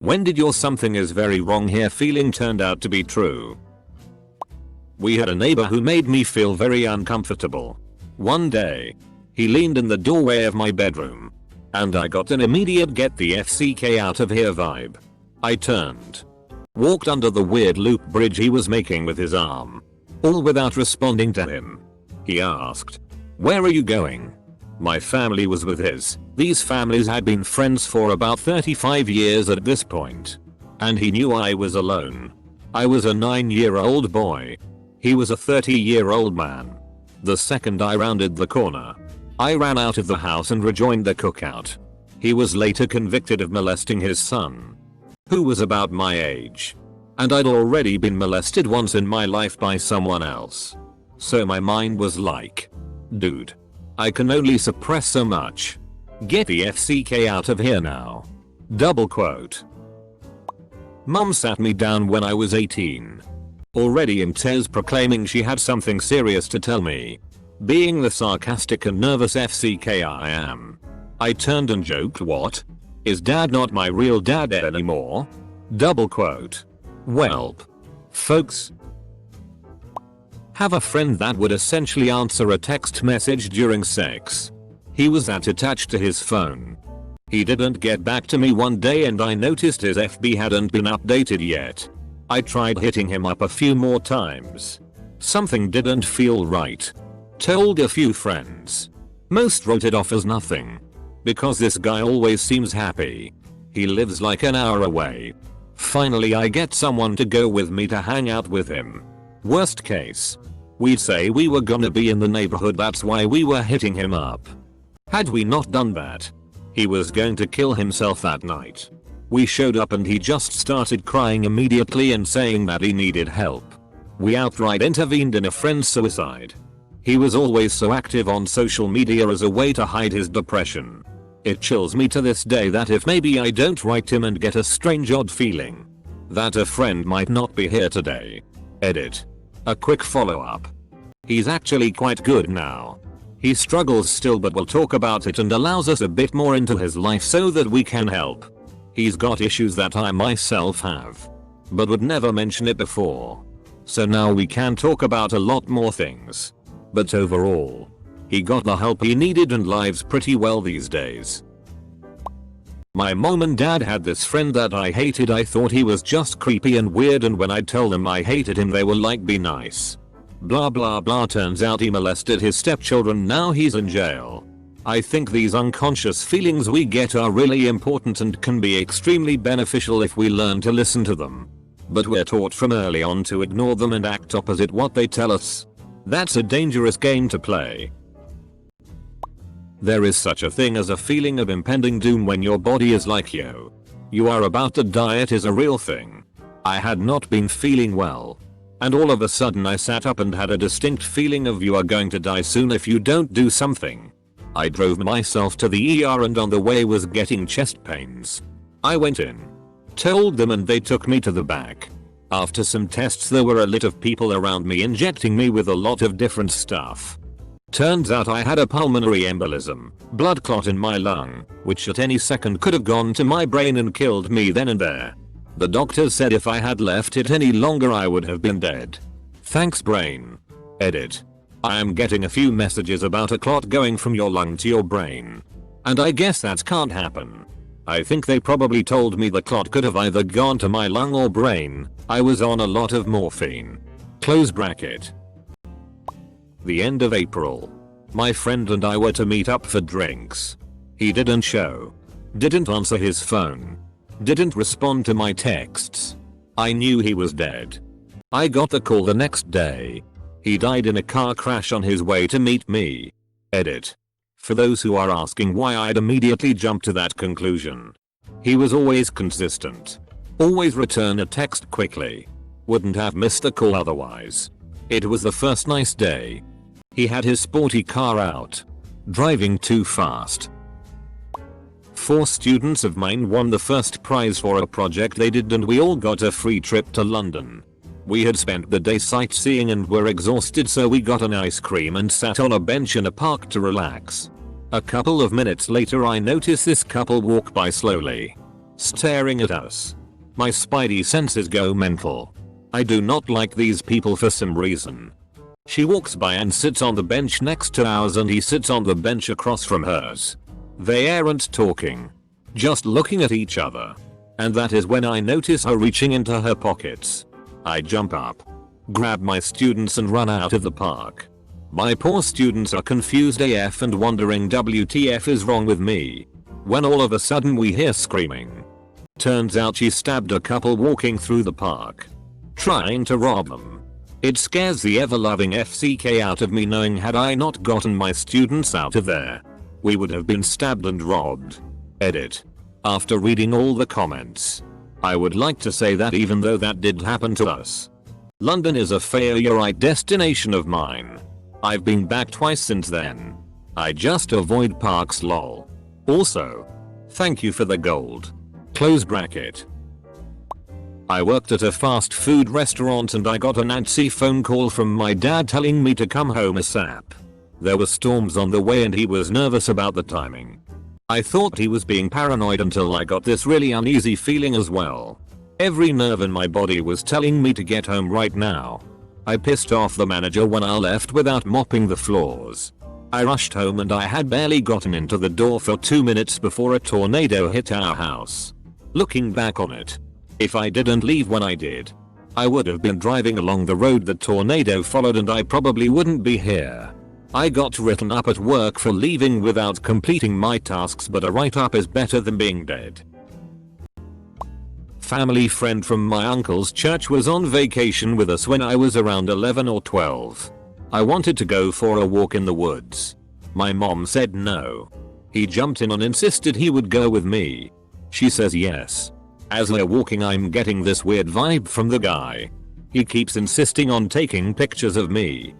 When did your something is very wrong here feeling turned out to be true? We had a neighbor who made me feel very uncomfortable. One day, he leaned in the doorway of my bedroom, and I got an immediate get the FCK out of here vibe. I turned, walked under the weird loop bridge he was making with his arm, all without responding to him. He asked, "Where are you going?" My family was with his. These families had been friends for about 35 years at this point. And he knew I was alone. I was a 9-year-old boy. He was a 30-year-old man. The second I rounded the corner, I ran out of the house and rejoined the cookout. He was later convicted of molesting his son, who was about my age. And I'd already been molested once in my life by someone else. So my mind was like, dude, I can only suppress so much. Get the FCK out of here now. Double quote. Mum sat me down when I was 18. Already in tears proclaiming she had something serious to tell me. Being the sarcastic and nervous FCK I am, I turned and joked, "What? Is dad not my real dad anymore?" Double quote. Welp. Folks. Have a friend that would essentially answer a text message during sex. He was that attached to his phone. He didn't get back to me one day and I noticed his FB hadn't been updated yet. I tried hitting him up a few more times. Something didn't feel right. Told a few friends. Most wrote it off as nothing. Because this guy always seems happy. He lives like an hour away. Finally I get someone to go with me to hang out with him. Worst case, we'd say we were gonna be in the neighborhood, that's why we were hitting him up. Had we not done that, he was going to kill himself that night. We showed up and he just started crying immediately and saying that he needed help. We outright intervened in a friend's suicide. He was always so active on social media as a way to hide his depression. It chills me to this day that if maybe I don't write him and get a strange odd feeling that a friend might not be here today. Edit. A quick follow up. He's actually quite good now. He struggles still but will talk about it and allows us a bit more into his life so that we can help. He's got issues that I myself have, but would never mention it before. So now we can talk about a lot more things. But overall, he got the help he needed and lives pretty well these days. My mom and dad had this friend that I hated. I thought he was just creepy and weird, and when I'd tell them I hated him they were like, "Be nice." Blah blah blah. Turns out he molested his stepchildren, now he's in jail. I think these unconscious feelings we get are really important and can be extremely beneficial if we learn to listen to them. But we're taught from early on to ignore them and act opposite what they tell us. That's a dangerous game to play. There is such a thing as a feeling of impending doom when your body is like, yo, you are about to die. It is a real thing. I had not been feeling well. And all of a sudden I sat up and had a distinct feeling of, you are going to die soon if you don't do something. I drove myself to the ER and on the way was getting chest pains. I went in, told them, and they took me to the back. After some tests there were a lot of people around me injecting me with a lot of different stuff. Turns out I had a pulmonary embolism, blood clot in my lung, which at any second could have gone to my brain and killed me then and there. The doctors said if I had left it any longer I would have been dead. Thanks brain. Edit. I am getting a few messages about a clot going from your lung to your brain. And I guess that can't happen. I think they probably told me the clot could have either gone to my lung or brain. I was on a lot of morphine. Close bracket. The end of April. My friend and I were to meet up for drinks. He didn't show. Didn't answer his phone. Didn't respond to my texts. I knew he was dead. I got the call the next day. He died in a car crash on his way to meet me. Edit. For those who are asking why I'd immediately jump to that conclusion. He was always consistent. Always return a text quickly. Wouldn't have missed a call otherwise. It was the first nice day. He had his sporty car out. Driving too fast. 4 students of mine won the first prize for a project they did and we all got a free trip to London. We had spent the day sightseeing and were exhausted, so we got an ice cream and sat on a bench in a park to relax. A couple of minutes later I noticed this couple walk by slowly. staring at us. My spidey senses go mental. I do not like these people for some reason. She walks by and sits on the bench next to ours and he sits on the bench across from hers. They aren't talking, just looking at each other. And that is when I notice her reaching into her pockets. I jump up, grab my students and run out of the park. My poor students are confused AF and wondering WTF is wrong with me. When all of a sudden we hear screaming. Turns out she stabbed a couple walking through the park, trying to rob them. It scares the ever-loving FCK out of me knowing had I not gotten my students out of there, we would have been stabbed and robbed. Edit. After reading all the comments, I would like to say that even though that did happen to us, London is a failure destination of mine. I've been back twice since then. I just avoid parks lol. Also, thank you for the gold. Close bracket. I worked at a fast food restaurant and I got an antsy phone call from my dad telling me to come home ASAP. There were storms on the way and he was nervous about the timing. I thought he was being paranoid until I got this really uneasy feeling as well. Every nerve in my body was telling me to get home right now. I pissed off the manager when I left without mopping the floors. I rushed home and I had barely gotten into the door for 2 minutes before a tornado hit our house. Looking back on it, if I didn't leave when I did, I would have been driving along the road the tornado followed and I probably wouldn't be here. I got written up at work for leaving without completing my tasks, but a write-up is better than being dead. Family friend from my uncle's church was on vacation with us when I was around 11 or 12. I wanted to go for a walk in the woods. My mom said no. He jumped in and insisted he would go with me. She says yes. As we're walking I'm getting this weird vibe from the guy. He keeps insisting on taking pictures of me.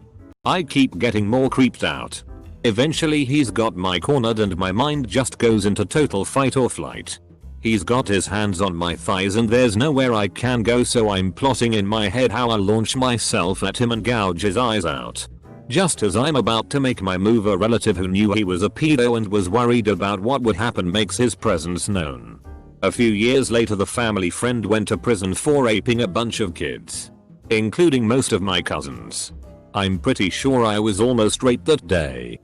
I keep getting more creeped out. Eventually he's got my cornered and my mind just goes into total fight or flight. He's got his hands on my thighs and there's nowhere I can go, so I'm plotting in my head how I'll launch myself at him and gouge his eyes out. Just as I'm about to make my move, a relative who knew he was a pedo and was worried about what would happen makes his presence known. A few years later the family friend went to prison for raping a bunch of kids, including most of my cousins. I'm pretty sure I was almost raped that day.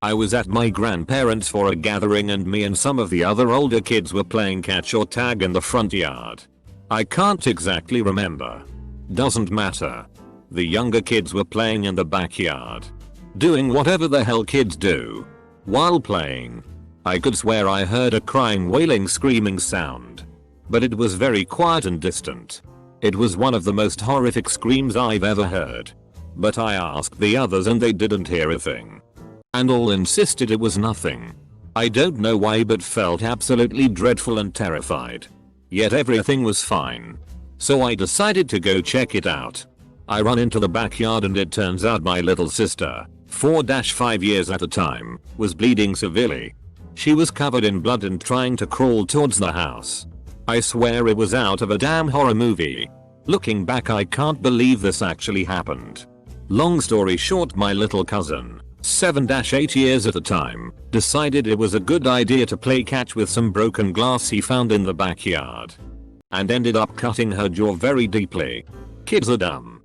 I was at my grandparents for a gathering and me and some of the other older kids were playing catch or tag in the front yard. I can't exactly remember. Doesn't matter. The younger kids were playing in the backyard, doing whatever the hell kids do. While playing, I could swear I heard a crying, wailing, screaming sound. But it was very quiet and distant. It was one of the most horrific screams I've ever heard. But I asked the others and they didn't hear a thing. And all insisted it was nothing. I don't know why but felt absolutely dreadful and terrified. Yet everything was fine. So I decided to go check it out. I run into the backyard and it turns out my little sister, 4-5 years at the time, was bleeding severely. She was covered in blood and trying to crawl towards the house. I swear it was out of a damn horror movie. Looking back I can't believe this actually happened. Long story short, my little cousin, 7-8 years at the time, decided it was a good idea to play catch with some broken glass he found in the backyard. And ended up cutting her jaw very deeply. Kids are dumb.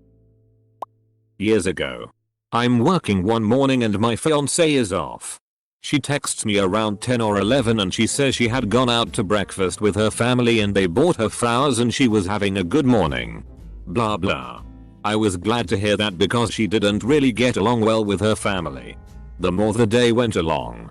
Years ago, I'm working one morning and my fiance is off. She texts me around 10 or 11 and she says she had gone out to breakfast with her family and they bought her flowers and she was having a good morning. Blah blah. I was glad to hear that because she didn't really get along well with her family. The more the day went along,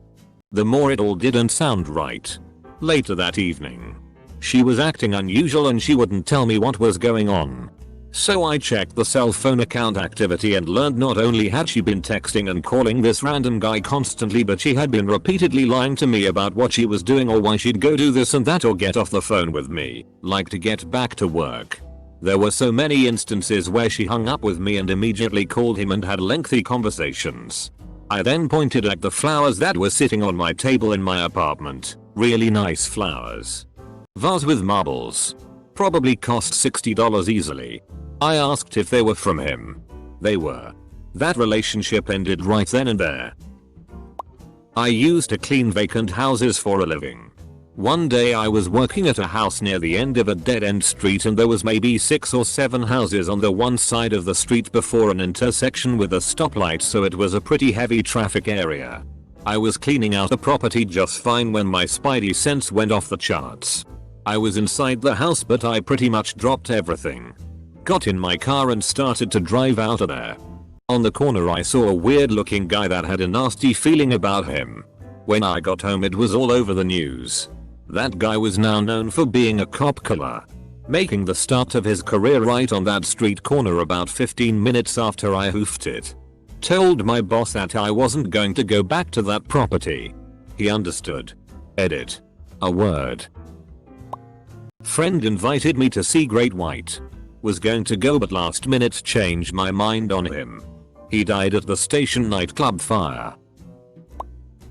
the more it all didn't sound right. Later that evening, she was acting unusual and she wouldn't tell me what was going on. So I checked the cell phone account activity and learned not only had she been texting and calling this random guy constantly, but she had been repeatedly lying to me about what she was doing or why she'd go do this and that or get off the phone with me, like to get back to work. There were so many instances where she hung up with me and immediately called him and had lengthy conversations. I then pointed at the flowers that were sitting on my table in my apartment. Really nice flowers. Vase with marbles. Probably cost $60 easily. I asked if they were from him. They were. That relationship ended right then and there. I used to clean vacant houses for a living. One day I was working at a house near the end of a dead-end street and there was maybe 6 or 7 houses on the one side of the street before an intersection with a stoplight, so it was a pretty heavy traffic area. I was cleaning out the property just fine when my spidey sense went off the charts. I was inside the house but I pretty much dropped everything. Got in my car and started to drive out of there. On the corner I saw a weird looking guy that had a nasty feeling about him. When I got home it was all over the news. That guy was now known for being a cop killer, making the start of his career right on that street corner about 15 minutes after I hoofed it. Told my boss that I wasn't going to go back to that property. He understood. Edit. A word. Friend invited me to see Great White. Was going to go but last minute changed my mind on him. He died at the station nightclub fire.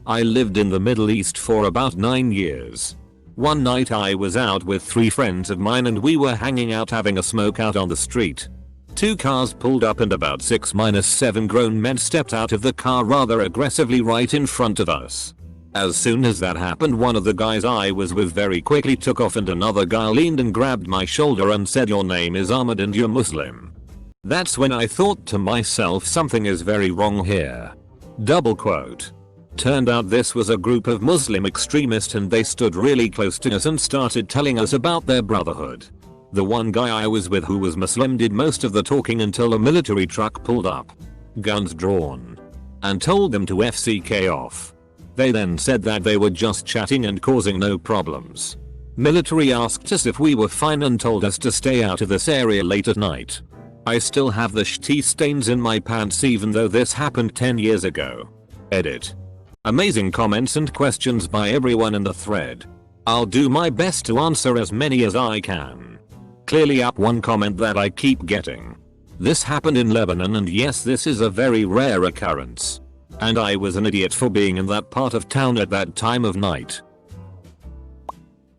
I lived in the Middle East for about 9 years. One night I was out with 3 friends of mine and we were hanging out having a smoke out on the street. 2 cars pulled up and about 6-7 grown men stepped out of the car rather aggressively right in front of us. As soon as that happened, one of the guys I was with very quickly took off and another guy leaned and grabbed my shoulder and said, "Your name is Ahmed and you're Muslim." That's when I thought to myself, something is very wrong here. Double quote. Turned out this was a group of Muslim extremists and they stood really close to us and started telling us about their brotherhood. The one guy I was with who was Muslim did most of the talking until a military truck pulled up, guns drawn, and told them to FCK off. They then said that they were just chatting and causing no problems. Military asked us if we were fine and told us to stay out of this area late at night. I still have the tea stains in my pants even though this happened 10 years ago. Edit. Amazing comments and questions by everyone in the thread. I'll do my best to answer as many as I can. Clearly up one comment that I keep getting. This happened in Lebanon and yes, this is a very rare occurrence. And I was an idiot for being in that part of town at that time of night.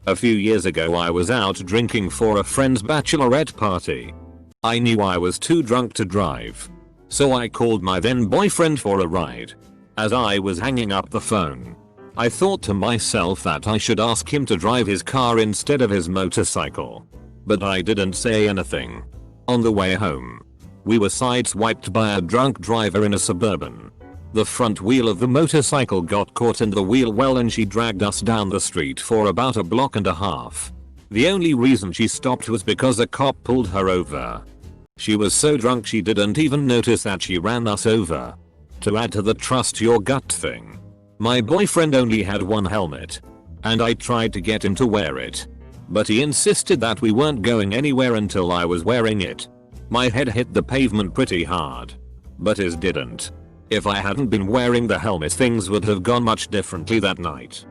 A few years ago I was out drinking for a friend's bachelorette party. I knew I was too drunk to drive. So I called my then boyfriend for a ride. As I was hanging up the phone, I thought to myself that I should ask him to drive his car instead of his motorcycle. But I didn't say anything. On the way home, we were sideswiped by a drunk driver in a Suburban. The front wheel of the motorcycle got caught in the wheel well and she dragged us down the street for about a block and a half. The only reason she stopped was because a cop pulled her over. She was so drunk she didn't even notice that she ran us over. To add to the trust your gut thing, my boyfriend only had one helmet, and I tried to get him to wear it. But he insisted that we weren't going anywhere until I was wearing it. My head hit the pavement pretty hard, but his didn't. If I hadn't been wearing the helmet, things would have gone much differently that night.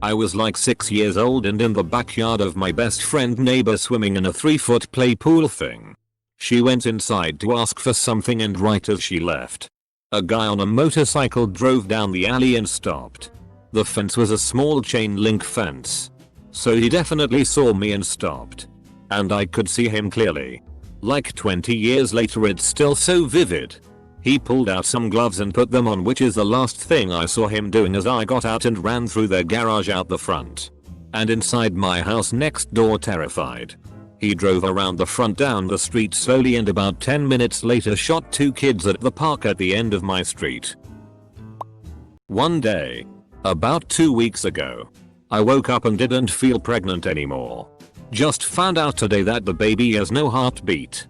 I was like 6 years old and in the backyard of my best friend neighbor swimming in a 3-foot play pool thing. She went inside to ask for something and right as she left, a guy on a motorcycle drove down the alley and stopped. The fence was a small chain link fence, so he definitely saw me and stopped. And I could see him clearly. Like 20 years later it's still so vivid. He pulled out some gloves and put them on, which is the last thing I saw him doing as I got out and ran through their garage out the front. And inside my house next door terrified. He drove around the front down the street slowly and about 10 minutes later shot 2 kids at the park at the end of my street. One day, about 2 weeks ago, I woke up and didn't feel pregnant anymore. Just found out today that the baby has no heartbeat.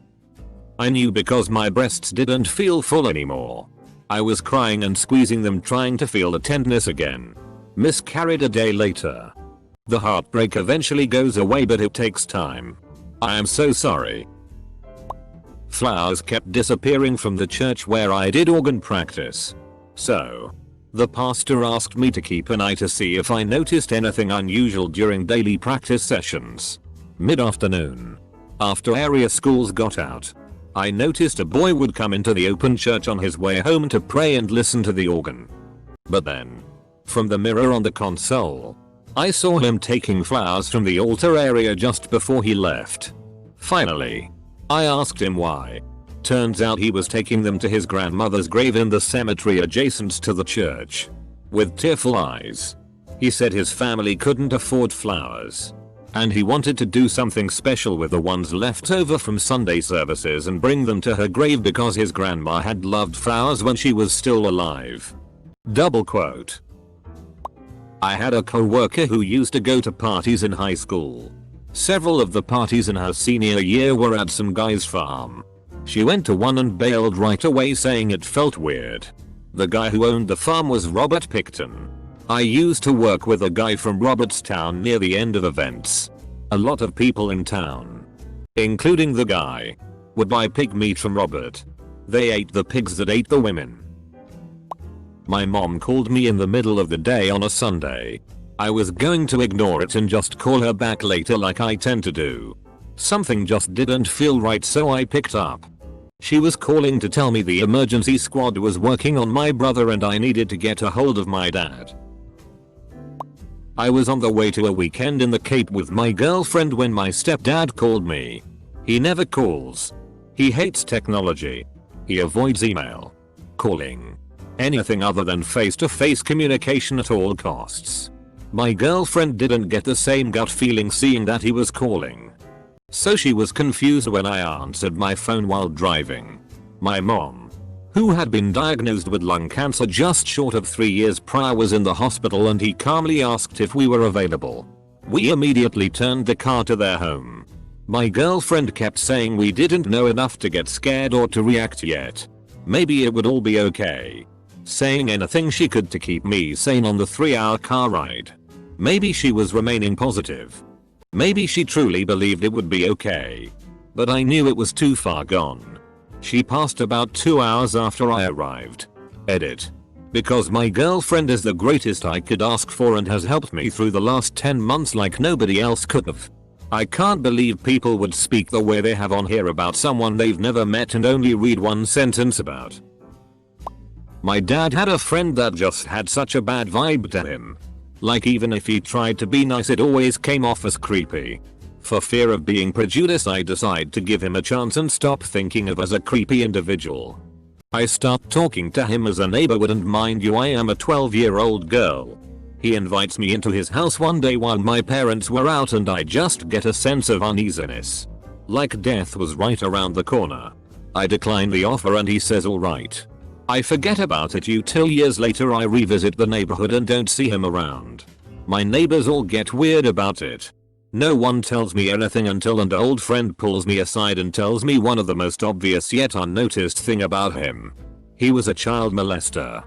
I knew because my breasts didn't feel full anymore. I was crying and squeezing them trying to feel the tenderness again. Miscarried a day later. The heartbreak eventually goes away but it takes time. I am so sorry. Flowers kept disappearing from the church where I did organ practice. So, the pastor asked me to keep an eye to see if I noticed anything unusual during daily practice sessions. Mid-afternoon, after area schools got out, I noticed a boy would come into the open church on his way home to pray and listen to the organ. But then, from the mirror on the console, I saw him taking flowers from the altar area just before he left. Finally, I asked him why. Turns out he was taking them to his grandmother's grave in the cemetery adjacent to the church. With tearful eyes, He said his family couldn't afford flowers, and he wanted to do something special with the ones left over from Sunday services and bring them to her grave because his grandma had loved flowers when she was still alive. Double quote. I had a co-worker who used to go to parties in high school. Several of the parties in her senior year were at some guy's farm. She went to one and bailed right away saying it felt weird. The guy who owned the farm was Robert Picton. I used to work with a guy from Robertstown near the end of events. A lot of people in town, including the guy, would buy pig meat from Robert. They ate the pigs that ate the women. My mom called me in the middle of the day on a Sunday. I was going to ignore it and just call her back later like I tend to do. Something just didn't feel right, so I picked up. She was calling to tell me the emergency squad was working on my brother and I needed to get a hold of my dad. I was on the way to a weekend in the Cape with my girlfriend when my stepdad called me. He never calls. He hates technology. He avoids email, calling, anything other than face-to-face communication at all costs. My girlfriend didn't get the same gut feeling seeing that he was calling, so she was confused when I answered my phone while driving. My mom, who had been diagnosed with lung cancer just short of 3 years prior, was in the hospital and he calmly asked if we were available. We immediately turned the car to their home. My girlfriend kept saying we didn't know enough to get scared or to react yet. Maybe it would all be okay. Saying anything she could to keep me sane on the 3-hour car ride. Maybe she was remaining positive. Maybe she truly believed it would be okay. But I knew it was too far gone. She passed about 2 hours after I arrived. Edit. Because my girlfriend is the greatest I could ask for and has helped me through the last 10 months like nobody else could have. I can't believe people would speak the way they have on here about someone they've never met and only read one sentence about. My dad had a friend that just had such a bad vibe to him. Like even if he tried to be nice, it always came off as creepy. For fear of being prejudiced, I decide to give him a chance and stop thinking of as a creepy individual. I start talking to him as a neighbor would, and mind you, I am a 12-year-old girl. He invites me into his house one day while my parents were out and I just get a sense of uneasiness. Like death was right around the corner. I decline the offer and he says alright. I forget about it till years later I revisit the neighborhood and don't see him around. My neighbors all get weird about it. No one tells me anything until an old friend pulls me aside and tells me one of the most obvious yet unnoticed thing about him. He was a child molester.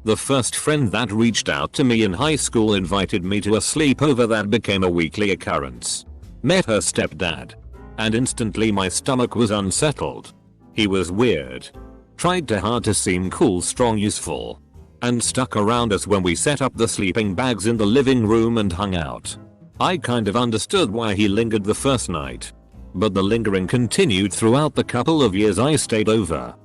The first friend that reached out to me in high school invited me to a sleepover that became a weekly occurrence. Met her stepdad. And instantly my stomach was unsettled. He was weird. Tried too hard to seem cool, strong, useful. And stuck around us when we set up the sleeping bags in the living room and hung out. I kind of understood why he lingered the first night. But the lingering continued throughout the couple of years I stayed over.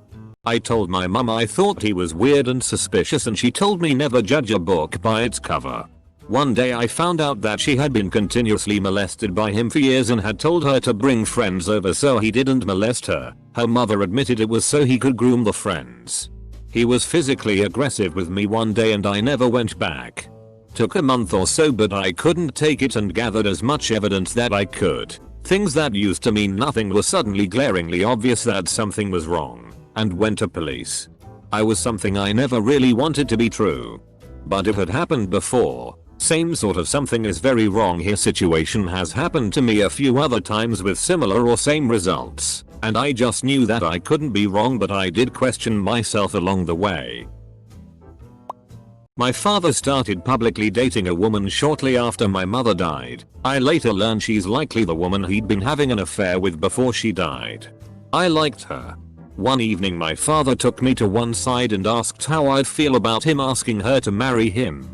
I told my mum I thought he was weird and suspicious and she told me never judge a book by its cover. One day I found out that she had been continuously molested by him for years and had told her to bring friends over so he didn't molest her. Her mother admitted it was so he could groom the friends. He was physically aggressive with me one day and I never went back. Took a month or so, but I couldn't take it and gathered as much evidence that I could. Things that used to mean nothing were suddenly glaringly obvious that something was wrong, and went to police. I was something I never really wanted to be true. But it had happened before. Same sort of something is very wrong here situation has happened to me a few other times with similar or same results, and I just knew that I couldn't be wrong, but I did question myself along the way. My father started publicly dating a woman shortly after my mother died. I later learned she's likely the woman he'd been having an affair with before she died. I liked her. One evening my father took me to one side and asked how I'd feel about him asking her to marry him.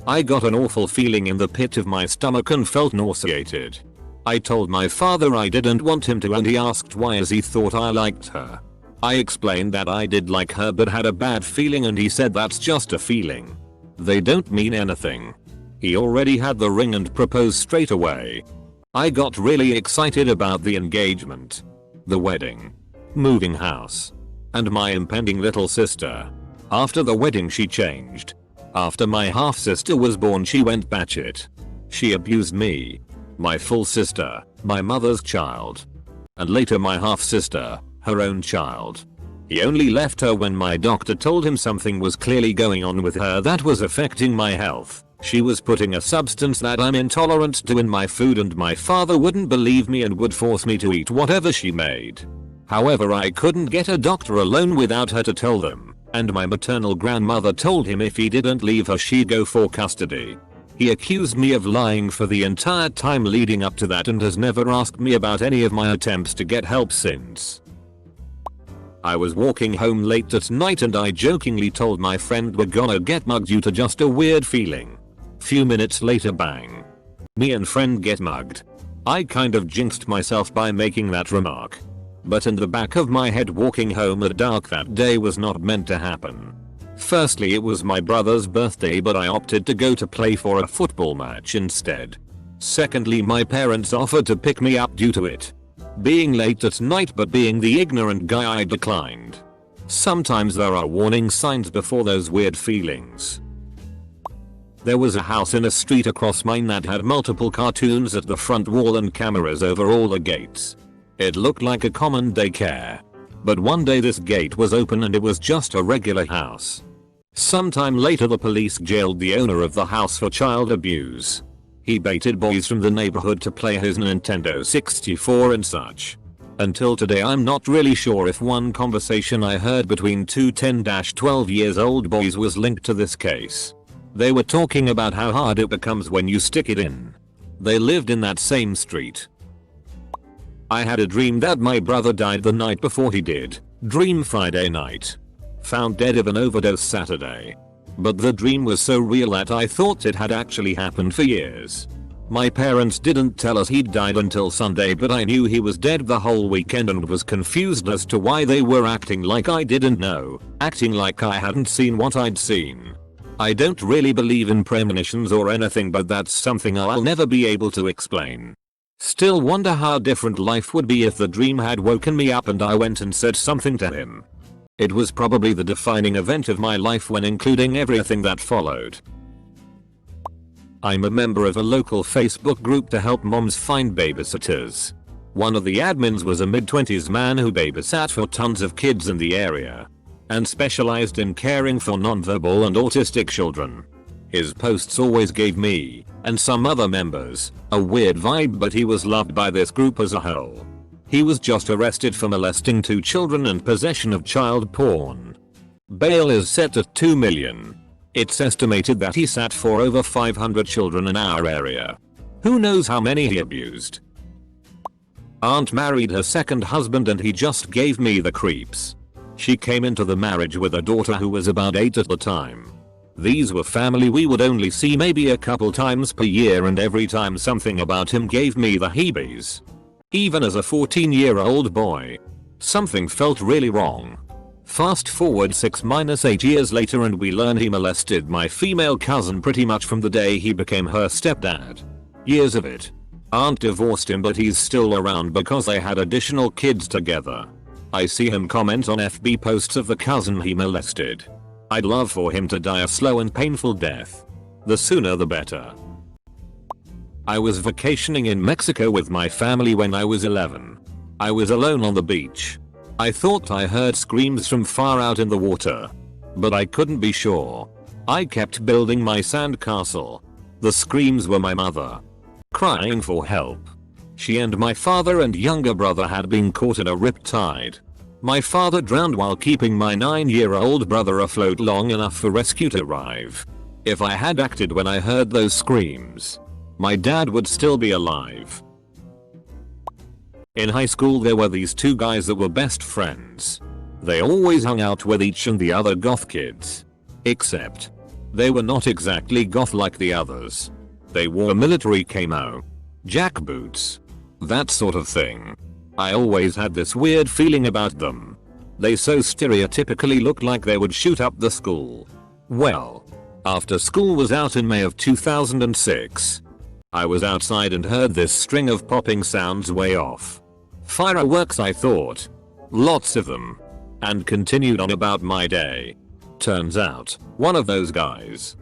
I got an awful feeling in the pit of my stomach and felt nauseated. I told my father I didn't want him to and he asked why, as he thought I liked her. I explained that I did like her but had a bad feeling and he said that's just a feeling. They don't mean anything. He already had the ring and proposed straight away. I got really excited about the engagement, the wedding, moving house, and my impending little sister. After the wedding she changed. After my half-sister was born, she went batshit. She abused me, my full sister, my mother's child, and later my half-sister, her own child. He only left her when my doctor told him something was clearly going on with her that was affecting my health. She was putting a substance that I'm intolerant to in my food, and my father wouldn't believe me and would force me to eat whatever she made. However, I couldn't get a doctor alone without her to tell them, and my maternal grandmother told him if he didn't leave her she'd go for custody. He accused me of lying for the entire time leading up to that and has never asked me about any of my attempts to get help since. I was walking home late at night and I jokingly told my friend we're gonna get mugged due to just a weird feeling. Few minutes later, bang. Me and friend get mugged. I kind of jinxed myself by making that remark. But in the back of my head, walking home at dark that day was not meant to happen. Firstly, it was my brother's birthday, but I opted to go to play for a football match instead. Secondly, my parents offered to pick me up due to it being late at night, but being the ignorant guy, I declined. Sometimes there are warning signs before those weird feelings. There was a house in a street across mine that had multiple cartoons at the front wall and cameras over all the gates. It looked like a common daycare. But one day this gate was open and it was just a regular house. Sometime later, the police jailed the owner of the house for child abuse. He baited boys from the neighborhood to play his Nintendo 64 and such. Until today, I'm not really sure if one conversation I heard between two 10-12 years old boys was linked to this case. They were talking about how hard it becomes when you stick it in. They lived in that same street. I had a dream that my brother died the night before he did. Dream Friday night. Found dead of an overdose Saturday. But the dream was so real that I thought it had actually happened for years. My parents didn't tell us he'd died until Sunday, but I knew he was dead the whole weekend and was confused as to why they were acting like I didn't know, acting like I hadn't seen what I'd seen. I don't really believe in premonitions or anything, but that's something I'll never be able to explain. Still wonder how different life would be if the dream had woken me up and I went and said something to him. It was probably the defining event of my life when including everything that followed. I'm a member of a local Facebook group to help moms find babysitters. One of the admins was a mid-20s man who babysat for tons of kids in the area and specialized in caring for nonverbal and autistic children. His posts always gave me, and some other members, a weird vibe, but he was loved by this group as a whole. He was just arrested for molesting 2 children and possession of child porn. Bail is set at $2 million. It's estimated that he sat for over 500 children in our area. Who knows how many he abused. Aunt married her second husband and he just gave me the creeps. She came into the marriage with a daughter who was about 8 at the time. These were family we would only see maybe a couple times per year, and every time something about him gave me the heebies. Even as a 14-year-old boy, something felt really wrong. Fast forward 6-8 years later and we learn he molested my female cousin pretty much from the day he became her stepdad. Years of it. Aunt divorced him, but he's still around because they had additional kids together. I see him comment on FB posts of the cousin he molested. I'd love for him to die a slow and painful death. The sooner the better. I was vacationing in Mexico with my family when I was 11. I was alone on the beach. I thought I heard screams from far out in the water, but I couldn't be sure. I kept building my sand castle. The screams were my mother crying for help. She and my father and younger brother had been caught in a riptide. My father drowned while keeping my 9-year-old brother afloat long enough for rescue to arrive. If I had acted when I heard those screams, my dad would still be alive. In high school there were these 2 guys that were best friends. They always hung out with each and the other goth kids. Except, they were not exactly goth like the others. They wore military camo, jackboots, that sort of thing. I always had this weird feeling about them. They so stereotypically looked like they would shoot up the school. Well, after school was out in May of 2006, I was outside and heard this string of popping sounds way off. Fireworks, I thought. Lots of them. And continued on about my day. Turns out, one of those guys